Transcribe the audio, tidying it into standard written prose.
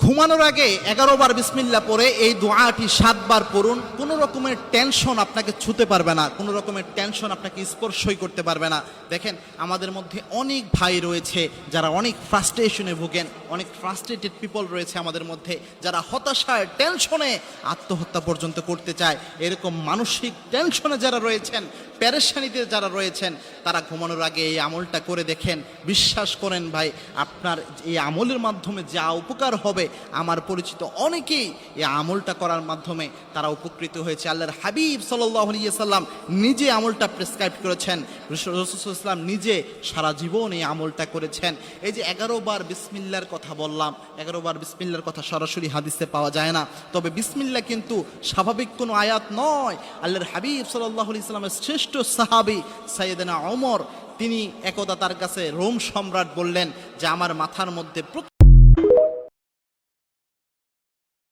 ঘুমানোর আগে 11 বার বিসমিল্লাহ পড়ে এই দোয়াটি 7 বার পড়ুন। কোনো রকমের টেনশন আপনাকে ছুঁতে পারবে না, কোনো রকমের টেনশন আপনাকে স্পর্শই করতে পারবে না। দেখেন, আমাদের মধ্যে অনেক ভাই রয়েছে যারা অনেক ফ্রাস্ট্রেশনে ভোগেন, অনেক ফ্রাস্ট্রেটেড পিপল রয়েছে আমাদের মধ্যে, যারা হতাশায় টেনশনে আত্মহত্যা পর্যন্ত করতে চায়। এরকম মানসিক টেনশনে যারা রয়েছেন, পেরেশানিতে যারা রয়েছেন, তারা ঘুমানোর আগে এই আমলটা করে দেখেন। বিশ্বাস করেন ভাই, আপনার এই আমলের মাধ্যমে যা উপকার হবে, আমার পরিচিত অনেকেই এই আমলটা করার মাধ্যমে তারা উপকৃত হয়েছে। আল্লাহর হাবিব সাল্লাল্লাহু আলাইহি ওয়াসাল্লাম নিজে আমলটা প্রেসক্রাইব করেছেন, রাসূলুল্লাহ সাল্লাল্লাহু আলাইহি ওয়াসাল্লাম নিজে সারা জীবন এই আমলটা করেছেন। এই যে 11 বার বিসমিল্লাহর কথা বললাম, 11 বার বিসমিল্লাহর কথা সরাসরি হাদিসে পাওয়া যায় না, তবে বিসমিল্লাহ কিন্তু স্বাভাবিক কোনো আয়াত নয়। আল্লাহর হাবিব সাল্লাল্লাহু আলাইহি ওয়াসাল্লামের শ্রেষ্ঠ সাহাবী সাইয়েদনা ওমর, তিনি একদা তার কাছে রোম সম্রাট বললেন যে আমার মাথার মধ্যে